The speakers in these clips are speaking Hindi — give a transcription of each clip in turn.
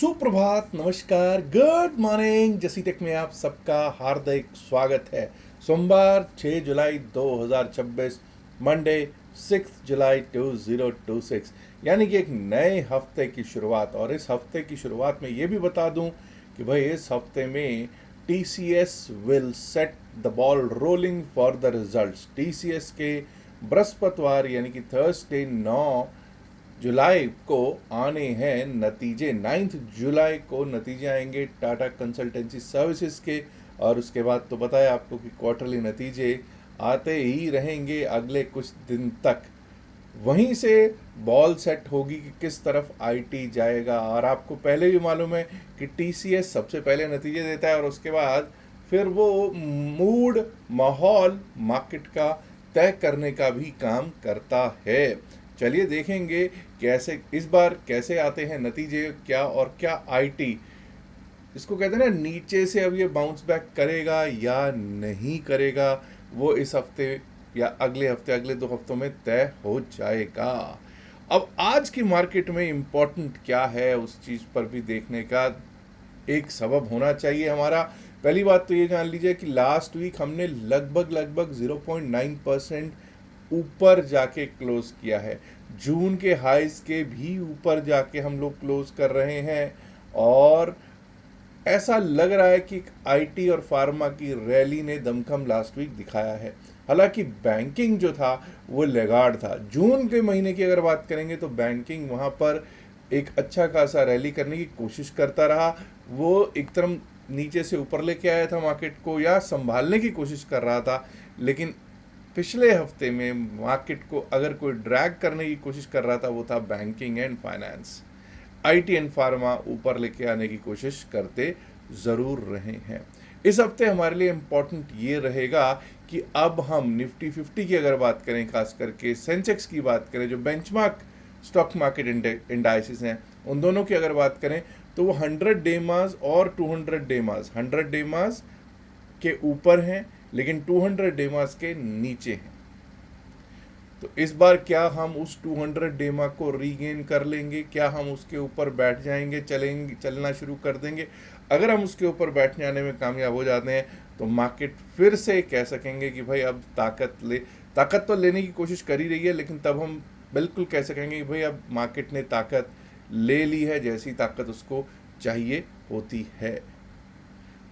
सुप्रभात, नमस्कार, गुड मॉर्निंग। जसी टेक में आप सबका हार्दिक स्वागत है। सोमवार 6 जुलाई 2026, मंडे 6 जुलाई 2026, यानी कि एक नए हफ्ते की शुरुआत। और इस हफ्ते की शुरुआत में ये भी बता दूं कि भाई इस हफ्ते में TCS will set the ball rolling for the results. TCS के बृहस्पतिवार यानी कि थर्सडे 9 जुलाई को आने हैं नतीजे। 9 जुलाई को नतीजे आएंगे टाटा कंसल्टेंसी सर्विसेज के। और उसके बाद तो पता है आपको कि क्वार्टरली नतीजे आते ही रहेंगे अगले कुछ दिन तक। वहीं से बॉल सेट होगी कि किस तरफ आईटी जाएगा। और आपको पहले भी मालूम है कि TCS सबसे पहले नतीजे देता है और उसके बाद फिर वो मूड माहौल मार्केट का तय करने का भी काम करता है। चलिए देखेंगे कैसे इस बार कैसे आते हैं नतीजे, क्या और क्या आईटी इसको कहते हैं ना नीचे से अब ये बाउंस बैक करेगा या नहीं करेगा, वो इस हफ्ते या अगले हफ्ते अगले 2 हफ्तों में तय हो जाएगा। अब आज की मार्केट में इम्पोर्टेंट क्या है उस चीज़ पर भी देखने का एक सबब होना चाहिए हमारा। पहली बात तो ये जान लीजिए कि लास्ट वीक हमने लगभग 0.9% ऊपर जाके क्लोज किया है। जून के हाइज के भी ऊपर जाके हम लोग क्लोज कर रहे हैं। और ऐसा लग रहा है कि आईटी और फार्मा की रैली ने दमखम लास्ट वीक दिखाया है। हालांकि बैंकिंग जो था वो लेगार्ड था। जून के महीने की अगर बात करेंगे तो बैंकिंग वहाँ पर एक अच्छा खासा रैली करने की कोशिश करता रहा। वो एकदम नीचे से ऊपर लेके आया था मार्केट को या संभालने की कोशिश कर रहा था। लेकिन पिछले हफ्ते में मार्केट को अगर कोई ड्रैग करने की कोशिश कर रहा था वो था banking and finance. IT and pharma ऊपर लेके आने की कोशिश करते ज़रूर रहे हैं। इस हफ्ते हमारे लिए इम्पोर्टेंट ये रहेगा कि अब हम निफ्टी 50 की अगर बात करें, खास करके सेंसेक्स की बात करें, जो बेंचमार्क स्टॉक मार्केट इंडाइसिस हैं, उन दोनों की अगर बात करें तो वो 100 डे मास और 200 डे मास, 100 डे मास के ऊपर हैं लेकिन 200 डे मास के नीचे हैं। तो इस बार क्या हम उस 200 डेमा को रीगेन कर लेंगे? क्या हम उसके ऊपर बैठ जाएंगे, चलना शुरू कर देंगे? अगर हम उसके ऊपर बैठ जाने में कामयाब हो जाते हैं तो मार्केट फिर से कह सकेंगे कि भाई अब ताकत तो लेने की कोशिश कर ही रही है, लेकिन तब हम बिल्कुल कह सकेंगे कि भाई अब मार्केट ने ताकत ले ली है, जैसी ताकत उसको चाहिए होती है।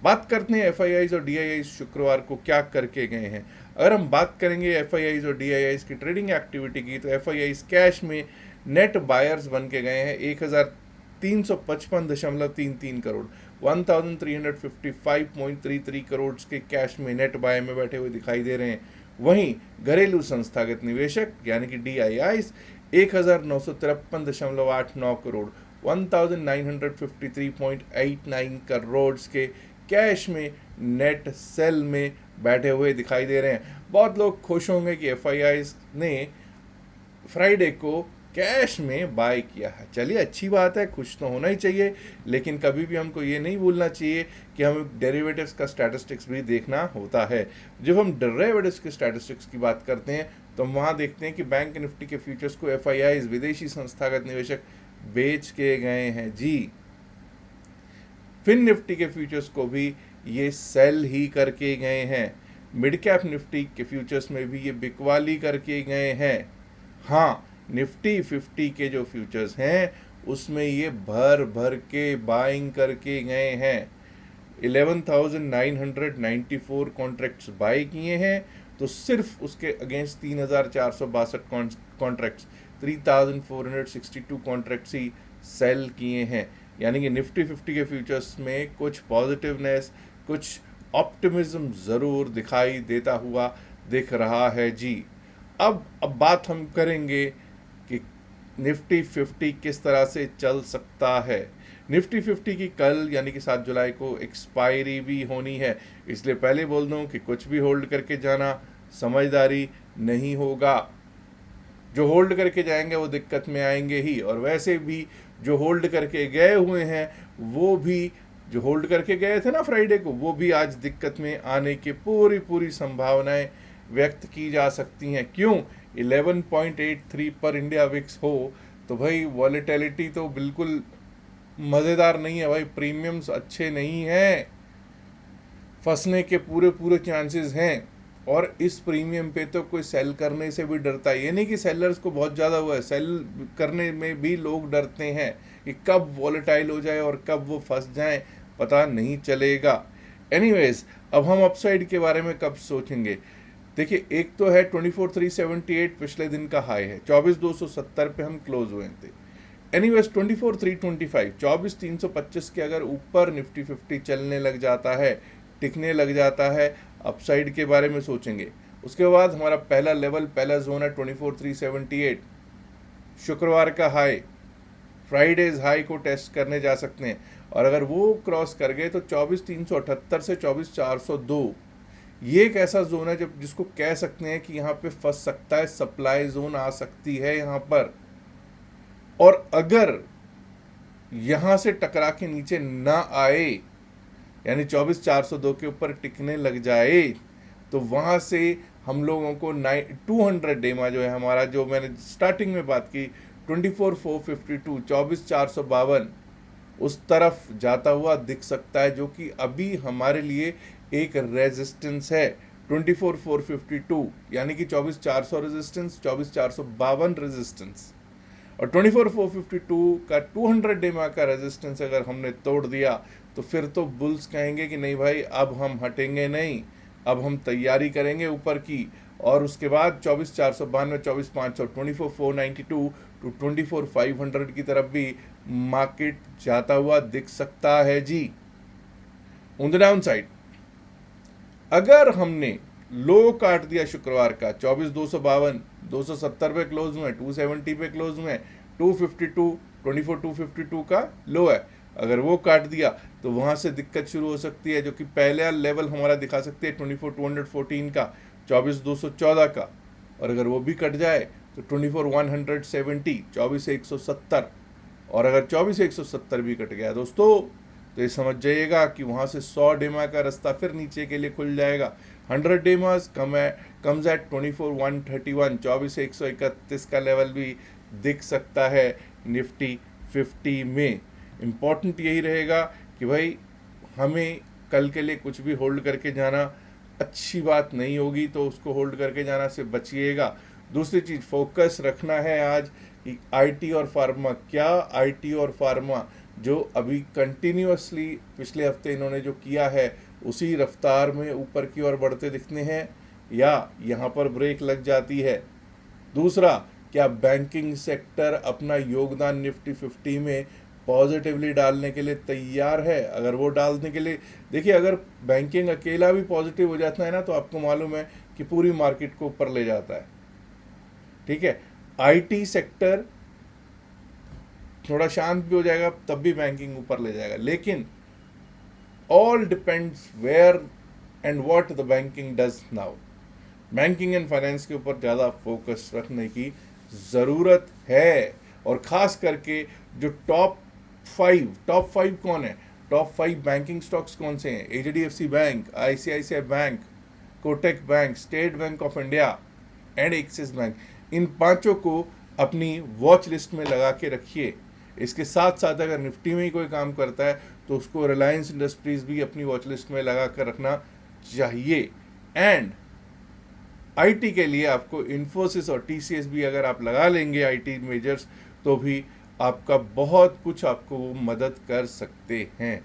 बात करते हैं FIIs और DIIs शुक्रवार को क्या करके गए हैं। अगर हम बात करेंगे FIIs और DIIs की ट्रेडिंग एक्टिविटी की, तो FIIs कैश में नेट बायर्स बन के गए हैं 1355.33 करोड़, 1355.33 करोड़ के कैश में नेट बाय में बैठे हुए दिखाई दे रहे हैं। वहीं घरेलू संस्थागत निवेशक यानी कि DIIs 1953.89 करोड़, 1953.89 करोड़ के कैश में नेट सेल में बैठे हुए दिखाई दे रहे हैं। बहुत लोग खुश होंगे कि FIIs ने फ्राइडे को कैश में बाय किया है। चलिए अच्छी बात है, खुश तो होना ही चाहिए, लेकिन कभी भी हमको ये नहीं भूलना चाहिए कि हमें डेरिवेटिव्स का स्टैटिस्टिक्स भी देखना होता है। जब हम डेरिवेटिव्स के स्टैटिस्टिक्स की बात करते हैं तो हम वहाँ देखते हैं कि बैंक निफ्टी के फ्यूचर्स को FIIs विदेशी संस्थागत निवेशक बेच के गए हैं जी। फिन निफ्टी के फ्यूचर्स को भी ये सेल ही करके गए हैं। मिड कैप निफ्टी के फ्यूचर्स में भी ये बिकवाली करके गए हैं। हाँ, निफ्टी 50 के जो फ्यूचर्स हैं उसमें ये भर भर के बाइंग करके गए हैं। 11,994 कॉन्ट्रैक्ट्स बाई किए हैं, तो सिर्फ उसके अगेंस्ट 3,462 कॉन्ट्रैक्ट्स, 3,462 कॉन्ट्रैक्ट्स ही सेल किए हैं। यानी कि निफ्टी 50 के फ्यूचर्स में कुछ पॉजिटिवनेस, कुछ ऑप्टिमिज्म ज़रूर दिखाई देता हुआ दिख रहा है जी। अब बात हम करेंगे कि निफ्टी 50 किस तरह से चल सकता है। निफ्टी 50 की कल यानी कि 7 जुलाई को एक्सपायरी भी होनी है, इसलिए पहले बोल दूं कि कुछ भी होल्ड करके जाना समझदारी नहीं होगा। जो होल्ड करके जाएंगे वो दिक्कत में आएंगे ही, और वैसे भी जो होल्ड करके गए हुए हैं वो भी, जो होल्ड करके गए थे ना फ्राइडे को, वो भी आज दिक्कत में आने की पूरी संभावनाएं व्यक्त की जा सकती हैं। क्यों? 11.83 पर इंडिया विक्स हो तो भाई वॉलेटिलिटी तो बिल्कुल मज़ेदार नहीं है भाई, प्रीमियम्स अच्छे नहीं हैं, फंसने के पूरे पूरे चांसेस हैं। और इस प्रीमियम पे तो कोई सेल करने से भी डरता है। ये नहीं कि सेलर्स को बहुत ज़्यादा हुआ है, सेल करने में भी लोग डरते हैं कि कब वॉलेटाइल हो जाए और कब वो फंस जाए, पता नहीं चलेगा। एनीवेज, अब हम अपसाइड के बारे में कब सोचेंगे? देखिए, एक तो है 24,378 पिछले दिन का हाई है, 24,270 पे हम क्लोज हुए थे। एनीवेज 24,325, 24,325 के अगर ऊपर निफ्टी 50 चलने लग जाता है, टिकने लग जाता है, अपसाइड के बारे में सोचेंगे। उसके बाद हमारा पहला लेवल, पहला जोन है 24,378, शुक्रवार का हाई, फ्राइडेज हाई को टेस्ट करने जा सकते हैं। और अगर वो क्रॉस कर गए तो 24,378 से 24,402 ये एक ऐसा जोन है जब जिसको कह सकते हैं कि यहाँ पे फंस सकता है, सप्लाई जोन आ सकती है यहाँ पर। और अगर यहाँ से टकरा के नीचे ना आए, यानी 24,402 के ऊपर टिकने लग जाए, तो वहाँ से हम लोगों को 200 डेमा जो है हमारा, जो मैंने स्टार्टिंग में बात की, 24,452, 24,452 उस तरफ जाता हुआ दिख सकता है, जो कि अभी हमारे लिए एक रेजिस्टेंस है। 24,452 यानी कि 24,400 रेजिस्टेंस, 24,452 रेजिस्टेंस, और 24,452 का 200 डेमा का रेजिस्टेंस अगर हमने तोड़ दिया तो फिर तो बुल्स कहेंगे कि नहीं भाई, अब हम हटेंगे नहीं, अब हम तैयारी करेंगे ऊपर की। और उसके बाद 24,492, 24,500, 24,492 टू 24,500 की तरफ भी मार्केट जाता हुआ दिख सकता है जी। ऑन द डाउन साइड, अगर हमने लो काट दिया शुक्रवार का 24,252, 270 पे क्लोज हुए, 270 पे क्लोज हुए, 252, 24,252 का लो है, अगर वो काट दिया तो वहाँ से दिक्कत शुरू हो सकती है, जो कि पहला लेवल हमारा दिखा सकती है 24,214 का, 24,214 का। और अगर वो भी कट जाए तो 24,170, 24,170। और अगर 24,170 भी कट गया दोस्तों, तो ये समझ जाइएगा कि वहाँ से 100 डेमा का रास्ता फिर नीचे के लिए खुल जाएगा। 100 डेमास कम्स एट 24,131, 24,131 का लेवल भी दिख सकता है निफ्टी 50 में। इम्पॉर्टेंट यही रहेगा कि भाई हमें कल के लिए कुछ भी होल्ड करके जाना अच्छी बात नहीं होगी, तो उसको होल्ड करके जाना से बचिएगा। दूसरी चीज़, फोकस रखना है आज कि आईटी और फार्मा, क्या आईटी और फार्मा जो अभी कंटिन्यूअसली पिछले हफ्ते इन्होंने जो किया है उसी रफ्तार में ऊपर की ओर बढ़ते दिखते हैं, या यहाँ पर ब्रेक लग जाती है। दूसरा, क्या बैंकिंग सेक्टर अपना योगदान निफ्टी 50 में पॉजिटिवली डालने के लिए तैयार है? अगर वो डालने के लिए, देखिए, अगर बैंकिंग अकेला भी पॉजिटिव हो जाता है ना, तो आपको मालूम है कि पूरी मार्केट को ऊपर ले जाता है। ठीक है, आईटी सेक्टर थोड़ा शांत भी हो जाएगा तब भी बैंकिंग ऊपर ले जाएगा, लेकिन all depends where and what the banking does now. Banking and finance के ऊपर ज़्यादा फोकस रखने की ज़रूरत है। और ख़ास करके जो टॉप फाइव कौन है, टॉप 5 बैंकिंग स्टॉक्स कौन से हैं? HDFC bank, ICICI bank, Kotak bank, State Bank of India and Axis bank. इन पांचों को अपनी वॉच लिस्ट में लगा के रखिए। इसके साथ साथ अगर निफ्टी में ही कोई काम करता है तो उसको रिलायंस इंडस्ट्रीज भी अपनी वॉच लिस्ट में लगा कर रखना चाहिए। एंड आईटी के लिए आपको इन्फोसिस और टीसीएस भी अगर आप लगा लेंगे आईटी मेजर्स, तो भी आपका बहुत कुछ आपको मदद कर सकते हैं।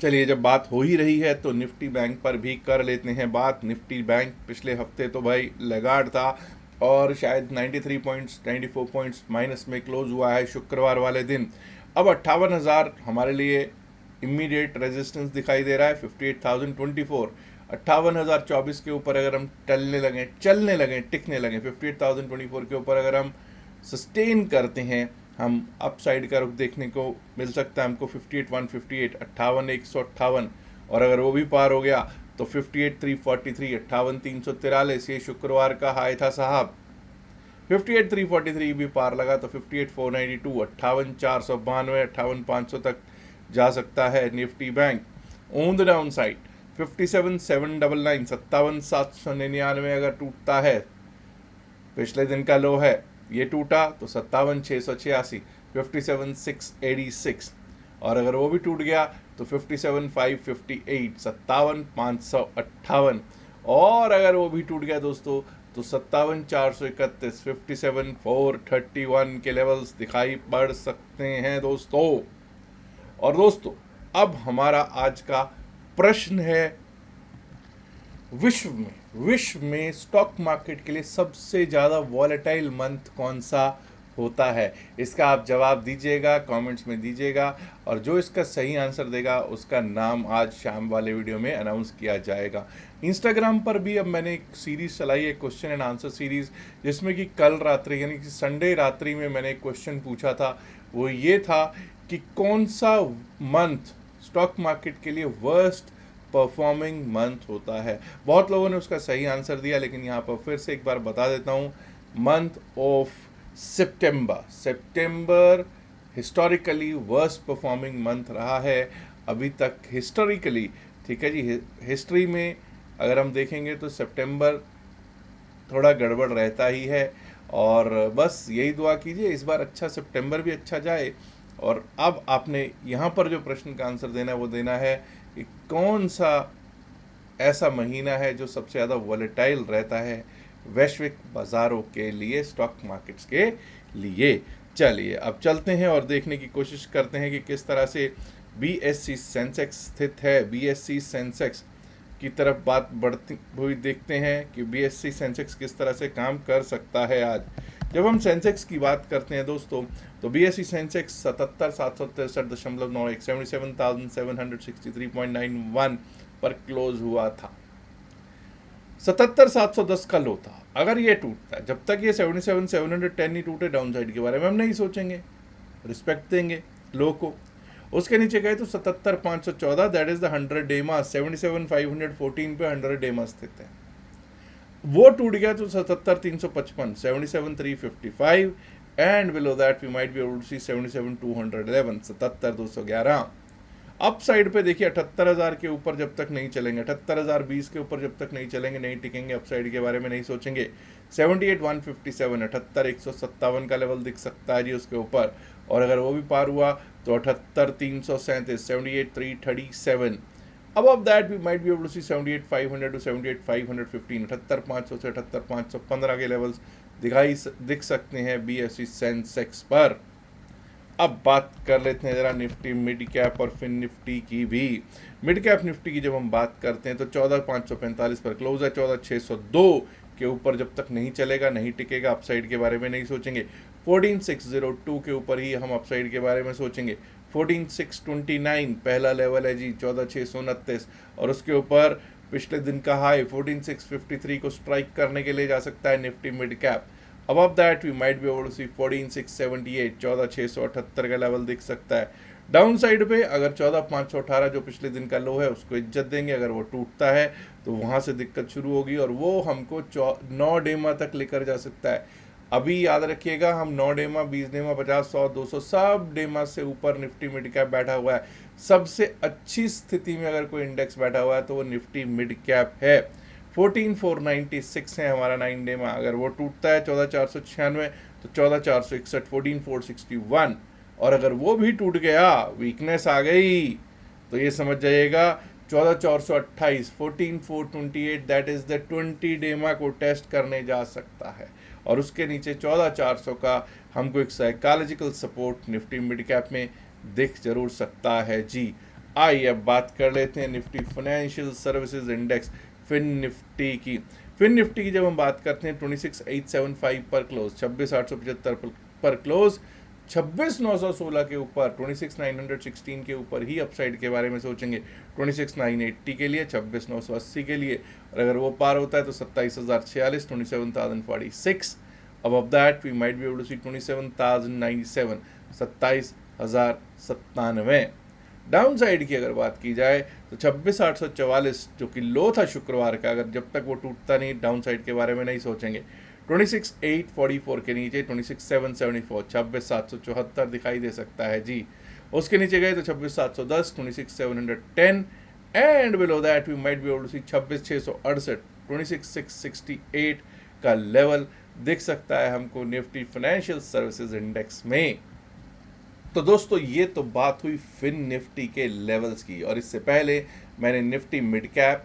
चलिए, जब बात हो ही रही है तो निफ्टी बैंक पर भी कर लेते हैं बात। निफ्टी बैंक पिछले हफ्ते तो भाई लगाड़ था और शायद 93 पॉइंट्स 94 पॉइंट्स माइनस में क्लोज हुआ है शुक्रवार वाले दिन। अब 58,000 हमारे लिए इमीडिएट रेजिस्टेंस दिखाई दे रहा है। 58,024, 58,024 के ऊपर अगर हम चलने लगें टिकने लगें, 58,024 के ऊपर अगर हम सस्टेन करते हैं, हम अपसाइड का रुख देखने को मिल सकता है हमको 58,158, 58,158। और अगर वो भी पार हो गया तो 58,343, 58,343 ये शुक्रवार का हाई था साहब। 58,343 भी पार लगा तो 58,492, 58,492, 58,500 तक जा सकता है Nifty bank. On the down side 57,799, 57,799 अगर टूटता है, पिछले दिन का लो है ये टूटा तो 57,686, 57,686 और अगर वो भी टूट गया तो 57,558, 57,558। और अगर वो भी टूट गया दोस्तों तो 57,431, 57,431 के लेवल्स दिखाई पड़ सकते हैं दोस्तों। और दोस्तों अब हमारा आज का प्रश्न है, विश्व में स्टॉक मार्केट के लिए सबसे ज़्यादा वॉलेटाइल मंथ कौन सा होता है? इसका आप जवाब दीजिएगा, कमेंट्स में दीजिएगा, और जो इसका सही आंसर देगा उसका नाम आज शाम वाले वीडियो में अनाउंस किया जाएगा। इंस्टाग्राम पर भी अब मैंने एक सीरीज़ चलाई है, क्वेश्चन एंड आंसर सीरीज़, जिसमें कि कल रात्रि यानी कि संडे रात्रि में मैंने एक क्वेश्चन पूछा था। वो ये था कि कौन सा मंथ स्टॉक मार्केट के लिए वर्स्ट परफॉर्मिंग मंथ होता है। बहुत लोगों ने उसका सही आंसर दिया, लेकिन यहाँ पर फिर से एक बार बता देता हूँ, month of September historically worst performing month रहा है अभी तक हिस्टोरिकली। ठीक है जी, हिस्ट्री में अगर हम देखेंगे तो सितंबर थोड़ा गड़बड़ रहता ही है, और बस यही दुआ कीजिए इस बार अच्छा सितंबर भी अच्छा जाए। और अब आपने यहाँ पर जो प्रश्न का आंसर देना है वो देना है कि कौन सा ऐसा महीना है जो सबसे ज़्यादा वॉलेटाइल रहता है वैश्विक बाज़ारों के लिए, स्टॉक मार्केट्स के लिए। चलिए अब चलते हैं और देखने की कोशिश करते हैं कि किस तरह से BSE सेंसेक्स स्थित है। BSE सेंसेक्स की तरफ बात बढ़ती हुई देखते हैं कि BSE सेंसेक्स किस तरह से काम कर सकता है आज। जब हम सेंसेक्स की बात करते हैं दोस्तों तो BSE सेंसेक्स 77,763.91 77,763.91 पर क्लोज हुआ था। 77,710 का लो था। अगर ये टूटता है, जब तक ये 77,710 नहीं टूटे, डाउन साइड के बारे में हम नहीं सोचेंगे, रिस्पेक्ट देंगे लो को। उसके नीचे गए तो 77,514, दैट इज द 100 डे मास, 77,514 पे 100 डे मास स्थित है। वो टूट गया तो 77,355, 77,355, and below that we might be able to see 77,211, 77,211। Upside पे देखिए 78,000 के ऊपर जब तक नहीं चलेंगे, 78,020 के ऊपर जब तक नहीं चलेंगे, नहीं टिकेंगे, अप साइड के बारे में नहीं सोचेंगे। 78,157, 78,157 का लेवल दिख सकता है जी उसके ऊपर, और अगर वो भी पार हुआ तो 78,337, 78,337। Above that we might be able to see 78,500 to 78,515, 78,500 से 78,515 के लेवल्स दिख सकते हैं BSE सेंसेक्स पर। अब बात कर लेते हैं ज़रा निफ्टी मिड कैप और फिन निफ्टी की भी। मिड कैप निफ्टी की जब हम बात करते हैं तो 14,545 पर क्लोज है। 14,602 के ऊपर जब तक नहीं चलेगा, नहीं टिकेगा, अपसाइड के बारे में नहीं सोचेंगे। 14,602 के ऊपर ही हम अपसाइड के बारे में सोचेंगे। 14,629 पहला लेवल है जी, 14,629, और उसके ऊपर पिछले दिन का हाई 14,653 को स्ट्राइक करने के लिए जा सकता है Nifty mid cap. Above that we might be able to see 14,678, 14,678 का लेवल दिख सकता है। डाउन साइड पे अगर 14,518 जो पिछले दिन का लो है उसको इज्जत देंगे, अगर वो टूटता है तो वहाँ से दिक्कत शुरू होगी, और वो हमको 9 डेमा तक लेकर जा सकता है। अभी याद रखिएगा, हम 9 डेमा, 20 डेमा, 50, 100, 200 सब डेमा से ऊपर निफ्टी मिड कैप बैठा हुआ है। सबसे अच्छी स्थिति में अगर कोई इंडेक्स बैठा हुआ है तो वो निफ्टी मिड कैप है। 14,496 है हमारा 9 डे में, अगर वो टूटता है 14,496 तो 14,461, 14,461, और अगर वो भी टूट गया, वीकनेस आ गई, तो ये समझ जाइएगा 14,428, 14,428, दैट इज द 20 डेमा को टेस्ट करने जा सकता है। और उसके नीचे 14,400 का हमको एक psychological support Nifty mid cap में दिख जरूर सकता है जी। आइए अब बात कर लेते हैं Nifty financial services index Fin Nifty की जब हम बात करते हैं 26,875 पर क्लोज, 26,875 पर क्लोज, 26,916 के ऊपर, 26,916 के ऊपर ही अपसाइड के बारे में सोचेंगे। 26,980 के लिए, 26,980 के लिए, और अगर वो पार होता है तो 27,046, 27,046। Above that we might be able to see 27,097, 27,097। Down side की अगर बात की जाए तो 26,844 जो कि लो था शुक्रवार का, अगर जब तक वो टूटता नहीं डाउन साइड के बारे में नहीं सोचेंगे। 26,844 के नीचे 26,774, 26,774 दिखाई दे सकता है जी। उसके नीचे गए तो 26,710, 26,710, and below that we might be able to see 26,668, 26,668 का लेवल दिख सकता है हमको निफ्टी फाइनेंशियल सर्विसेज इंडेक्स में। तो दोस्तों ये तो बात हुई फिन निफ्टी के लेवल्स की, और इससे पहले मैंने Nifty mid cap,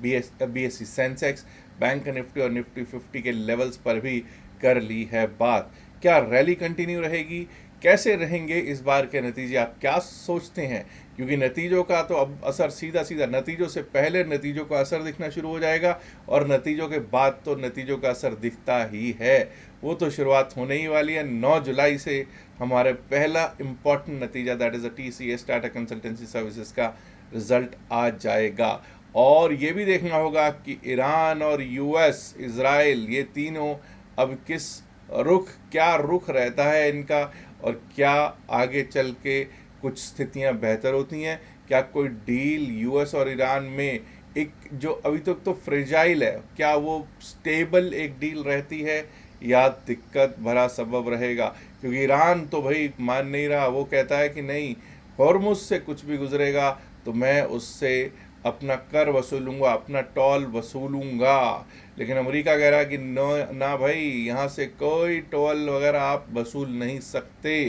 BSE Sensex, bank Nifty और निफ्टी 50 के लेवल्स पर भी कर ली है बात। क्या रैली कंटिन्यू रहेगी, कैसे रहेंगे इस बार के नतीजे, आप क्या सोचते हैं? क्योंकि नतीजों का तो अब असर सीधा सीधा, नतीजों से पहले नतीजों का असर दिखना शुरू हो जाएगा, और नतीजों के बाद तो नतीजों का असर दिखता ही है। वो तो शुरुआत होने ही वाली है। 9 जुलाई से हमारे पहला इम्पॉर्टेंट नतीजा, that is a TCS Tata consultancy services का रिजल्ट आ जाएगा। और ये भी देखना होगा कि ईरान और यूएस, इज़राइल, ये तीनों अब किस क्या रुख रहता है इनका, और क्या आगे चल के कुछ स्थितियां बेहतर होती हैं, क्या कोई डील यूएस और ईरान में एक जो अभी तक तो फ्रेजाइल है, क्या वो स्टेबल एक डील रहती है या दिक्कत भरा सबब रहेगा? क्योंकि ईरान तो भाई मान नहीं रहा, वो कहता है कि नहीं, हॉर्मुज से कुछ भी गुजरेगा तो मैं उससे अपना कर वसूलूंगा, अपना टोल वसूलूंगा। लेकिन अमेरिका कह रहा है कि ना भाई, यहाँ से कोई टोल वगैरह आप वसूल नहीं सकते।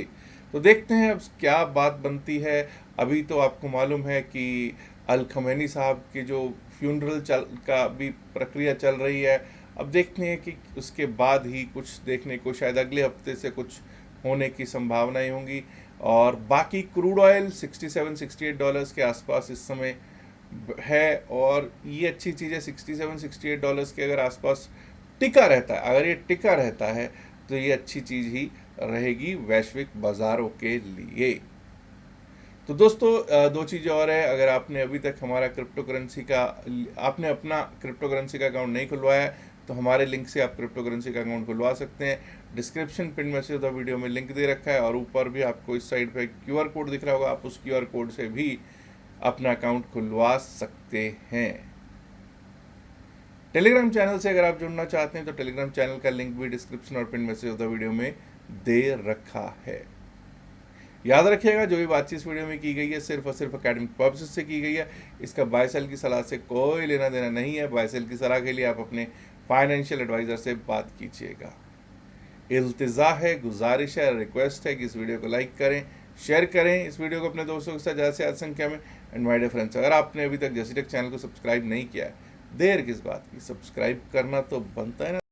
तो देखते हैं अब क्या बात बनती है। अभी तो आपको मालूम है कि अल खमैनी साहब के जो फ्यूनरल का भी प्रक्रिया चल रही है। अब देखते हैं कि उसके बाद ही कुछ देखने को शायद अगले हफ्ते से कुछ होने की संभावनाएं होंगी। और बाकी क्रूड ऑयल $67-68 के आसपास इस समय है, और ये अच्छी चीज़ है। $67-68 के अगर आसपास टिका रहता है, अगर ये टिका रहता है तो ये अच्छी चीज़ ही रहेगी वैश्विक बाज़ारों के लिए। तो दोस्तों दो चीज़ें और है, अगर आपने अभी तक हमारा आपने अपना क्रिप्टो करेंसी का अकाउंट नहीं खुलवाया है तो हमारे लिंक से आप क्रिप्टो करेंसी का अकाउंट खुलवा सकते हैं। डिस्क्रिप्शन पिन में से तो वीडियो में लिंक दे रखा है, और ऊपर भी आपको इस साइड पे QR कोड दिख रहा होगा, आप उस QR कोड से भी अपना अकाउंट खुलवा सकते हैं। टेलीग्राम चैनल से अगर आप जुड़ना चाहते हैं तो टेलीग्राम चैनल का लिंक भी डिस्क्रिप्शन और pin message of the video में दे रखा है। याद रखिएगा, जो भी बातचीत इस वीडियो में की गई है सिर्फ और सिर्फ एकेडमिक पर्पज से की गई है। इसका बाय सेल की सलाह से कोई लेना देना नहीं है। बाय सेल की सलाह के लिए आप अपने फाइनेंशियल एडवाइजर से बात कीजिएगा। इल्तिजा है, गुजारिश है, रिक्वेस्ट है कि इस वीडियो को लाइक करें, शेयर करें इस वीडियो को अपने दोस्तों के साथ ज़्यादा से ज़्यादा संख्या में। एंड माय डियर फ्रेंड्स, अगर आपने अभी तक जसीटेक चैनल को सब्सक्राइब नहीं किया है, देर किस बात की, सब्सक्राइब करना तो बनता है ना।